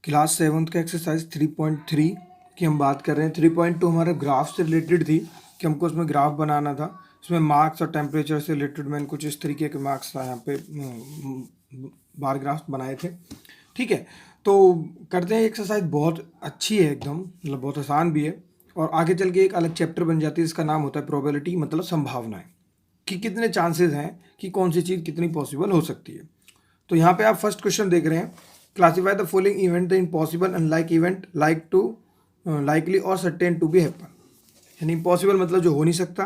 Class 7th का exercise 3.3 की हम बात कर रहे हैं। 3.2 हमारे ग्राफ से रिलेटेड थी कि हमको उसमें ग्राफ बनाना था। इसमें मार्क्स और टेम्परेचर से रिलेटेड मैंने कुछ इस तरीके के मार्क्स था यहाँ पे बार ग्राफ बनाए थे। ठीक है, तो करते हैं। एक्सरसाइज बहुत अच्छी है, एकदम मतलब बहुत आसान भी है और आगे चल के एक अलग चैप्टर बन जाती है। इसका नाम होता है प्रोबेबिलिटी, मतलब संभावनाएं कि कितने चांसेस हैं कि कौन सी चीज़ कितनी पॉसिबल हो सकती है। तो यहाँ पे आप फर्स्ट क्वेश्चन देख रहे हैं, classify the following event the impossible unlike event likely और सर्टेन टू बी हैपन। यानी इम्पॉसिबल मतलब जो हो नहीं सकता,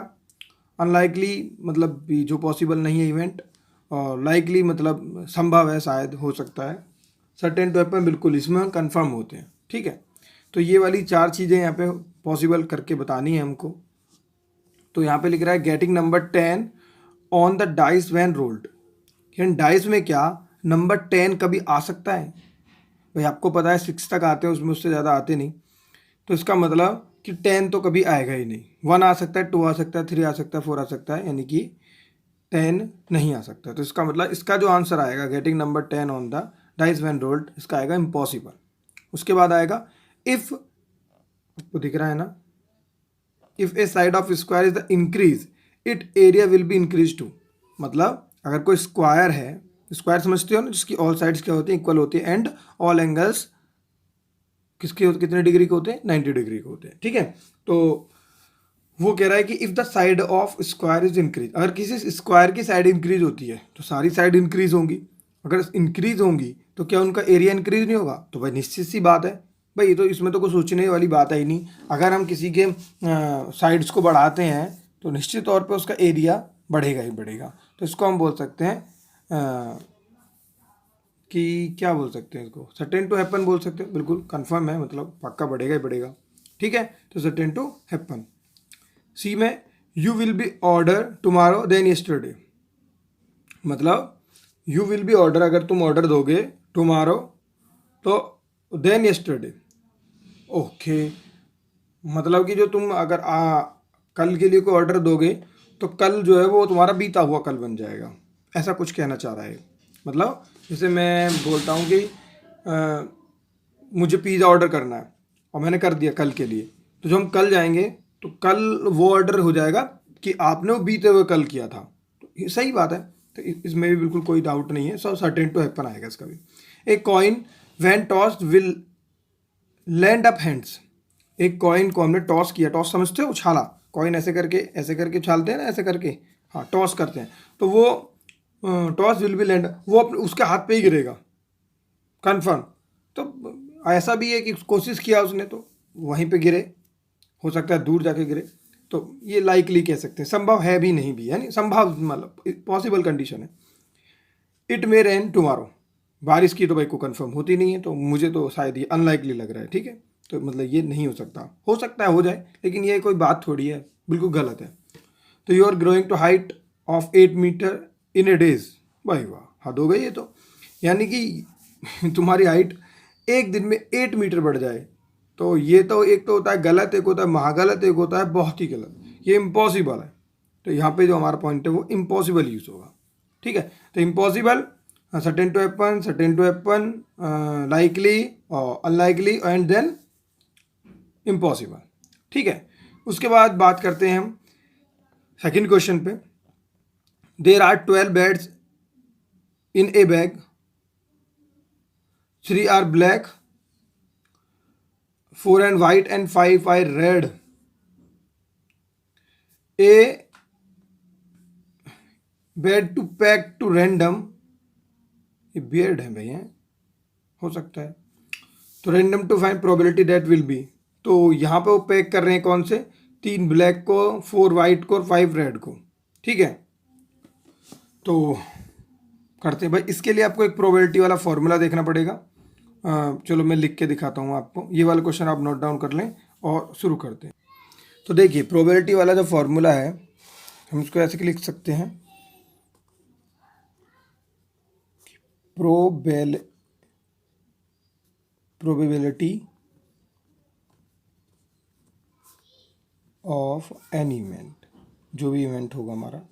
अनलाइकली मतलब भी जो पॉसिबल नहीं है इवेंट, और लाइकली मतलब संभव है, शायद हो सकता है, सर्टेन टू हैपन बिल्कुल इसमें कंफर्म होते हैं। ठीक है, तो ये वाली चार चीज़ें यहाँ पे पॉसिबल करके बतानी है हमको। तो यहाँ पे लिख रहा है getting number 10 on the dice when rolled. यानी डाइस में क्या नंबर 10 कभी आ सकता है? भाई आपको पता है 6 तक आते हैं, उसमें उससे ज़्यादा आते नहीं। तो इसका मतलब कि 10 तो कभी आएगा ही नहीं। 1 आ सकता है, 2 आ सकता है, 3 आ सकता है, 4 आ सकता है, यानी कि 10 नहीं आ सकता। तो इसका मतलब इसका जो आंसर आएगा getting number 10 on the dice when rolled, इसका आएगा इम्पॉसिबल। उसके बाद आएगा इफ़, आपको दिख रहा है ना, if a side of square is the increase it area will be increase to. मतलब अगर कोई स्क्वायर है, स्क्वायर समझते हो ना, जिसकी ऑल साइड्स क्या होती हैं, इक्वल होती है, एंड ऑल एंगल्स किसके कितने डिग्री के होते हैं, 90 डिग्री के होते हैं। ठीक है, तो वो कह रहा है कि if the side of square is increase, अगर किसी स्क्वायर की साइड इंक्रीज होती है तो सारी साइड इंक्रीज होंगी। अगर इंक्रीज होंगी तो क्या उनका एरिया इंक्रीज नहीं होगा? तो भाई निश्चित सी बात है भाई, ये तो इसमें तो कुछ सोचने वाली बात है ही नहीं। अगर हम किसी के साइड्स को बढ़ाते हैं तो निश्चित तौर पे उसका एरिया बढ़ेगा ही बढ़ेगा। तो इसको हम बोल सकते हैं कि क्या बोल सकते हैं इसको, सर्टेन टू हैपन बोल सकते हैं। बिल्कुल कंफर्म है, मतलब पक्का बढ़ेगा ही बढ़ेगा। ठीक है, तो certain to happen. See may you will be older tomorrow than yesterday, मतलब यू विल बी ऑर्डर, अगर तुम ऑर्डर दोगे टुमारो तो देन यस्टरडे। ओके, मतलब कि जो तुम अगर कल के लिए कोई ऑर्डर दोगे तो कल जो है वो तुम्हारा बीता हुआ कल बन जाएगा, ऐसा कुछ कहना चाह रहा है। मतलब जैसे मैं बोलता हूँ कि मुझे पिज़्ज़ा ऑर्डर करना है और मैंने कर दिया कल के लिए, तो जो हम कल जाएंगे तो कल वो ऑर्डर हो जाएगा कि आपने वो बीते हुए कल किया था। तो ये सही बात है, तो इसमें भी बिल्कुल कोई डाउट नहीं है, सो सर्टेन टू हैपन आएगा इसका भी। A coin when tossed will land up hands. एक कॉइन को हमने टॉस किया, टॉस समझते हो, उछाला, कॉइन ऐसे करके उछालते हैं ना, ऐसे करके, हाँ टॉस करते हैं, तो वो टॉस विल बी लैंड, वो अपने उसके हाथ पे ही गिरेगा कन्फर्म। तो ऐसा भी है कि कोशिश किया उसने तो वहीं पे गिरे, हो सकता है दूर जाके गिरे, तो ये लाइकली कह सकते हैं, संभव है भी नहीं भी, यानी संभव मतलब पॉसिबल कंडीशन है। इट मे रेन टुमारो, बारिश की तो भाई को कंफर्म होती नहीं है, तो मुझे तो शायद ये अनलाइकली लग रहा है। ठीक है, तो मतलब ये नहीं हो सकता है हो जाए, लेकिन ये कोई बात थोड़ी है, बिल्कुल गलत है। तो you are growing to height of 8 metre in a days, भाई वाह, हद हो गई ये तो। यानी कि तुम्हारी हाइट एक दिन में 8 मीटर बढ़ जाए, तो ये तो एक तो होता है गलत, एक होता है महागलत, एक होता है बहुत ही गलत, ये इम्पॉसिबल है। तो यहाँ पे जो हमारा पॉइंट है वो इम्पॉसिबल यूज होगा। ठीक है, तो impossible, certain to happen, likely और अनलाइकली, एंड देन इम्पॉसिबल। ठीक है, उसके बाद बात करते हैं हम सेकंड क्वेश्चन पे। There are 12 beads in a bag, 3 are black, 4 and white and 5 are red. A bed to pack to random, ये बियर्ड है भैया, हो सकता है। तो random to find probability that will be, तो यहाँ पे वो पैक कर रहे हैं कौन से, 3 ब्लैक को, 4 वाइट को और 5 रेड को। ठीक है, तो करते हैं भाई। इसके लिए आपको एक प्रोबेबिलिटी वाला फॉर्मूला देखना पड़ेगा। चलो मैं लिख के दिखाता हूँ आपको, ये वाला क्वेश्चन आप नोट डाउन कर लें और शुरू करते हैं। तो देखिए प्रोबेबिलिटी वाला जो फॉर्मूला है हम इसको ऐसे लिख सकते हैं, प्रोबेबिलिटी ऑफ एन इवेंट, जो भी इवेंट होगा हमारा,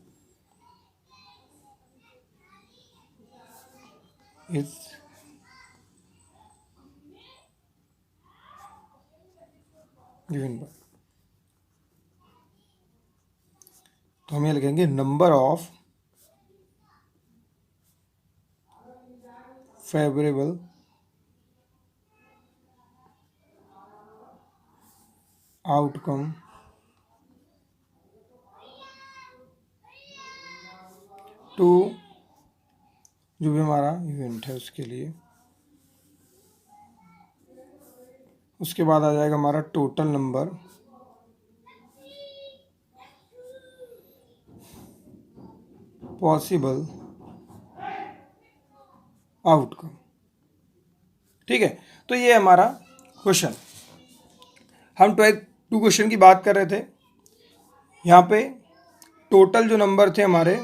इज गिवन बाय, तो हम ये लिखेंगे number of favourable outcome to, जो भी हमारा इवेंट है उसके लिए, उसके बाद आ जाएगा हमारा टोटल नंबर पॉसिबल आउटकम। ठीक है, तो ये हमारा क्वेश्चन, हम 2 क्वेश्चन की बात कर रहे थे। यहाँ पे टोटल जो नंबर थे हमारे,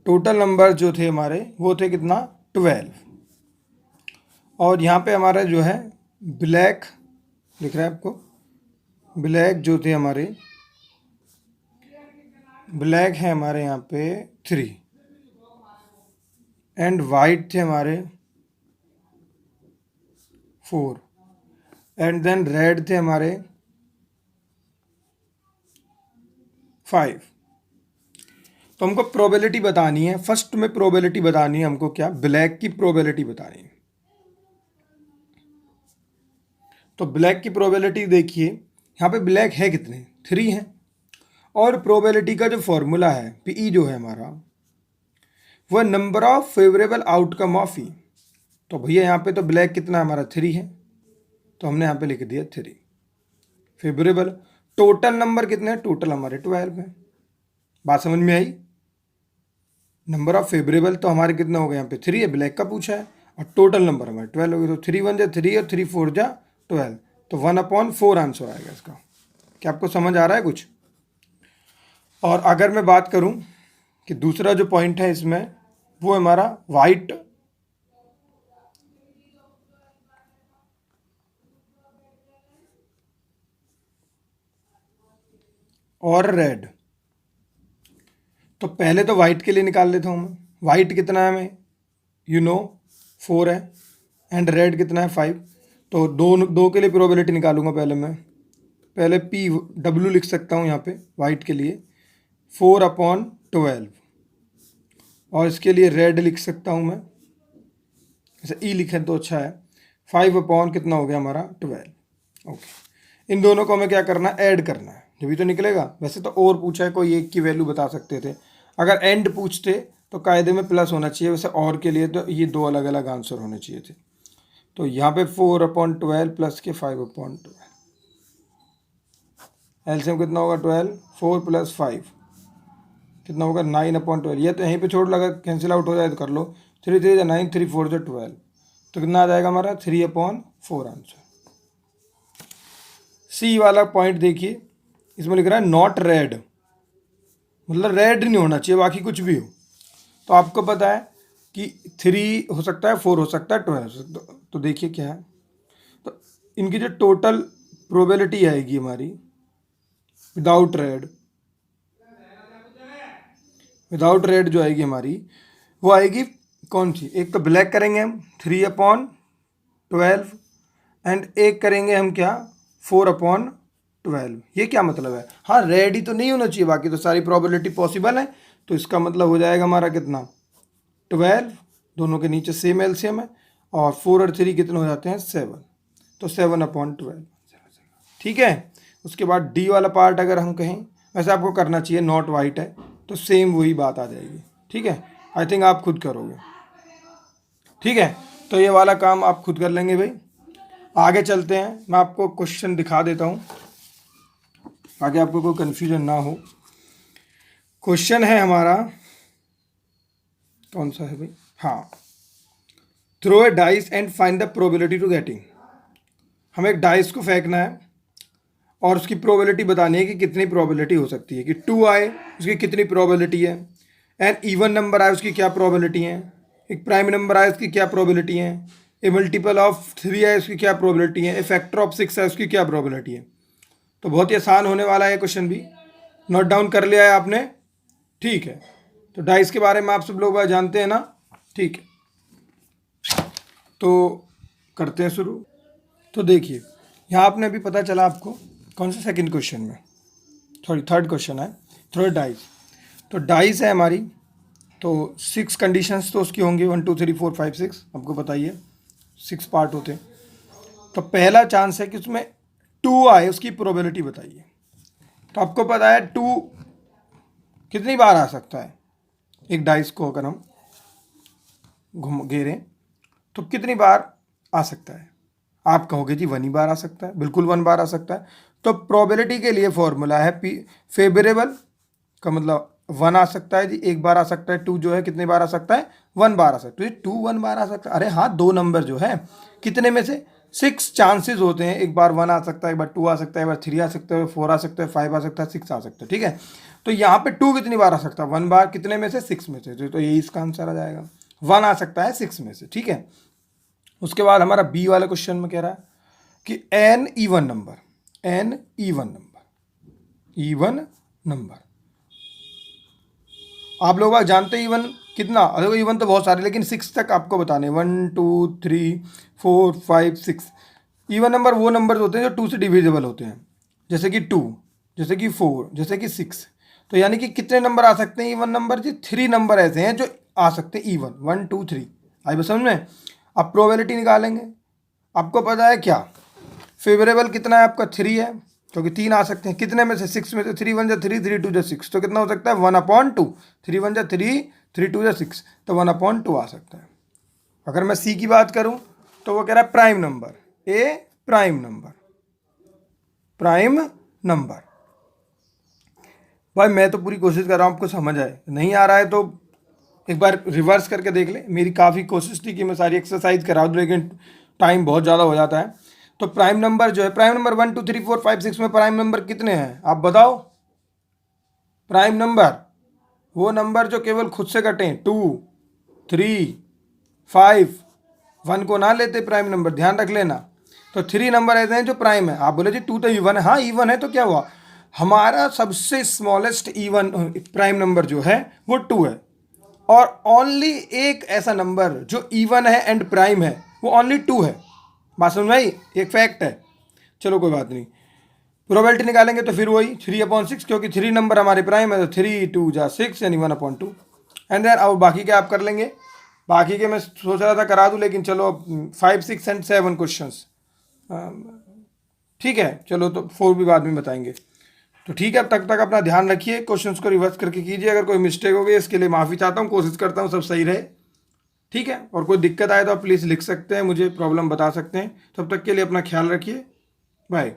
टोटल नंबर जो थे हमारे वो थे कितना, 12। और यहाँ पे हमारा जो है ब्लैक दिख रहा है आपको, ब्लैक जो थे हमारे, ब्लैक है हमारे यहाँ पे 3 एंड वाइट थे हमारे 4 एंड देन रेड थे हमारे 5। तो हमको प्रोबेबिलिटी बतानी है, फर्स्ट में प्रोबेबिलिटी बतानी है हमको, क्या, ब्लैक की प्रोबेबिलिटी बतानी है। तो ब्लैक की प्रोबेबिलिटी देखिए, यहाँ पे ब्लैक है कितने, 3 है, और प्रोबेबिलिटी का जो फॉर्मूला है पीई जो है हमारा, वह number of favourable outcome of E. तो भैया यहाँ पे तो ब्लैक कितना है हमारा, 3 है, तो हमने यहाँ पे लिख दिया 3 फेवरेबल। टोटल नंबर कितने हैं, टोटल हमारे 12 है। बात समझ में आई? नंबर ऑफ फेवरेबल तो हमारे कितने हो गए, यहाँ पे 3 है, ब्लैक का पूछा है, और टोटल नंबर हमारे 12 हो गए। तो 3 1 जा 3 और 3 4 जा 12, तो 1/4 आंसर आएगा इसका। क्या आपको समझ आ रहा है कुछ? और अगर मैं बात करूं कि दूसरा जो पॉइंट है इसमें, वो हमारा वाइट और रेड, तो पहले तो वाइट के लिए निकाल लेता हूँ मैं। वाइट कितना है हमें, 4 है, एंड रेड कितना है 5। तो दो के लिए प्रोबेबिलिटी निकालूंगा पहले मैं। पहले PW लिख सकता हूँ यहाँ पे वाइट के लिए 4/12, और इसके लिए रेड लिख सकता हूँ मैं, ऐसे ई लिखें तो अच्छा है, 5 कितना हो गया हमारा 12। ओके, इन दोनों को हमें क्या करना है, ऐड करना है, जब तो निकलेगा। वैसे तो और पूछा है, कोई एक की वैल्यू बता सकते थे, अगर एंड पूछते तो कायदे में प्लस होना चाहिए, वैसे और के लिए तो ये 2 अलग अलग आंसर होने चाहिए थे। तो यहाँ पे 4/12 प्लस के 5/12, एलसीएम कितना होगा 12, 4 + 5 कितना होगा 9/12। ये तो यहीं पे छोड़ लगा, कैंसिल आउट हो जाए तो कर लो, 3 3 जा 9, 3 4 जा 12, तो कितना आ जाएगा हमारा 3/4 आंसर। सी वाला पॉइंट देखिए, इसमें लिख रहा है नॉट रेड, मतलब रेड नहीं होना चाहिए, बाकी कुछ भी हो। तो आपको पता है कि 3 हो सकता है, 4 हो सकता है, 12 हो सकता है। तो देखिए क्या है, तो इनकी जो टोटल प्रोबेबिलिटी आएगी हमारी विदाउट रेड जो आएगी हमारी, वो आएगी कौन सी, एक तो ब्लैक करेंगे हम 3/12 एंड एक करेंगे हम क्या 4/12। ये क्या मतलब है, हाँ रेड ही तो नहीं होना चाहिए, बाकी तो सारी प्रोबेबिलिटी पॉसिबल है। तो इसका मतलब हो जाएगा हमारा कितना 12, दोनों के नीचे सेम एलसीएम है, और 4 और 3 कितने हो जाते हैं 7, तो 7/12। ठीक है, उसके बाद डी वाला पार्ट अगर हम कहें, वैसे आपको करना चाहिए, नॉट वाइट है तो सेम वही बात आ जाएगी। ठीक है, आई थिंक आप खुद करोगे। ठीक है, तो ये वाला काम आप खुद कर लेंगे भाई। आगे चलते हैं, मैं आपको क्वेश्चन दिखा देता हूँ आगे आपको कोई कन्फ्यूजन ना हो। क्वेश्चन है हमारा, कौन सा है भाई, हाँ, throw a dice and find the probability to getting. हमें एक डाइस को फेंकना है और उसकी प्रोबेबिलिटी बतानी है कि कितनी प्रोबेबिलिटी हो सकती है कि 2 आए, उसकी कितनी प्रोबेबिलिटी है, एंड इवन नंबर आए उसकी क्या प्रोबेबिलिटी है, एक प्राइम नंबर आए उसकी क्या प्रोबेबिलिटी है, ए मल्टीपल ऑफ 3 है उसकी क्या प्रोबेबिलिटी है, ए फैक्टर ऑफ 6 है उसकी क्या प्रोबेबिलिटी है। तो बहुत ही आसान होने वाला है क्वेश्चन भी, नोट डाउन कर लिया है आपने। ठीक है, तो डाइस के बारे में आप सब लोग जानते हैं ना। ठीक है। तो करते हैं शुरू। तो देखिए यहाँ आपने अभी पता चला आपको कौन सा सेकंड क्वेश्चन में, सॉरी थर्ड क्वेश्चन है, थर्ड डाइस। तो डाइस है हमारी, तो 6 कंडीशंस तो उसकी होंगी, 1 2 3 4 5 6, आपको बताइए 6 पार्ट होते हैं। तो पहला चांस है कि उसमें 2 आए, उसकी प्रोबेबिलिटी बताइए। तो आपको पता है 2 कितनी बार आ सकता है, एक डाइस को अगर हम घेरें तो कितनी बार आ सकता है। आप कहोगे जी 1 ही बार आ सकता है, बिल्कुल 1 बार आ सकता है। तो प्रोबेबिलिटी के लिए फॉर्मूला है फेवरेबल का मतलब 1 आ सकता है जी, 1 बार आ सकता है। 2 जो है कितनी बार आ सकता है, 1 बार आ सकता है। तो 2 1 बार आ सकता है। अरे हाँ, 2 नंबर जो है कितने में से 6 चांसेस होते हैं, एक बार 1 आ सकता है, एक बार 2 आ सकता है, एक बार 3 आ सकता है, 4 आ सकता है, 5 आ सकता है, 6 आ सकता है। ठीक है, तो यहाँ पे 2 कितनी बार आ सकता है, 1 बार, कितने में से, 6 में से। तो यही इसका आंसर आ जाएगा, 1 आ सकता है 6 में से। ठीक है, उसके बाद हमारा बी वाले क्वेश्चन में कह रहा है कि एन इवन नंबर। आप लोग जानते हैं इवन कितना, अरे इवन तो बहुत सारे, लेकिन 6 तक आपको बताने, 1 2 3 4 5 6। इवन नंबर वो नंबर होते हैं जो 2 से डिविजिबल होते हैं, जैसे कि 2, जैसे कि 4, जैसे कि 6। तो यानी कि कितने नंबर आ सकते हैं इवन नंबर जी, 3 नंबर ऐसे हैं जो आ सकते हैं इवन, 1 2 3। आई बस समझ में। अब प्रोबेबिलिटी निकालेंगे। आपको पता है क्या, फेवरेबल कितना है आपका, 3 है, क्योंकि 3 आ सकते हैं, कितने में से, 6 में से। 3 1 जा 3, 3 2 जा 6, तो कितना हो सकता है, 1/2। 3 1 जा 3, 3 2 जा 6, तो 1/2 आ सकता है। अगर मैं सी की बात करूं तो वो कह रहा है प्राइम नंबर, ए प्राइम नंबर। भाई मैं तो पूरी कोशिश कर रहा हूँ आपको समझ आए, नहीं आ रहा है तो एक बार रिवर्स करके देख ले। मेरी काफ़ी कोशिश थी कि मैं सारी एक्सरसाइज करा दूँ, लेकिन टाइम बहुत ज़्यादा हो जाता है। तो प्राइम नंबर जो है, प्राइम नंबर 1 2 3 4 5 6 में प्राइम नंबर कितने हैं आप बताओ। प्राइम नंबर वो नंबर जो केवल खुद से कटें, 2 3 5, 1 को ना लेते प्राइम नंबर, ध्यान रख लेना। तो 3 नंबर ऐसे हैं जो प्राइम है। आप बोले जी 2 तो इवन है, हाँ इवन है, तो क्या हुआ, हमारा सबसे स्मॉलेस्ट इवन प्राइम नंबर जो है वो 2 है। और ओनली एक ऐसा नंबर जो इवन है एंड प्राइम है, वो ओनली 2 है। बात समझ में आई, एक फैक्ट है। चलो कोई बात नहीं, प्रोबेबिलिटी निकालेंगे तो फिर वही 3/6, क्योंकि 3 नंबर हमारे प्राइम है, तो 3 2 जा 6 यानी 1/2। एंड देन अब बाकी के आप कर लेंगे। बाकी के मैं सोच रहा था करा दूं, लेकिन चलो 5 6 एंड 7 क्वेश्चंस, ठीक है। चलो तो 4 भी बाद में बताएंगे। तो ठीक है, अब तक अपना ध्यान रखिए, क्वेश्चंस को रिवर्स करके कीजिए। अगर कोई मिस्टेक हो गई इसके लिए माफ़ी चाहता हूँ, कोशिश करता हूँ सब सही रहे। ठीक है, और कोई दिक्कत आए तो आप प्लीज़ लिख सकते हैं, मुझे प्रॉब्लम बता सकते हैं। तब तक के लिए अपना ख्याल रखिए, बाय।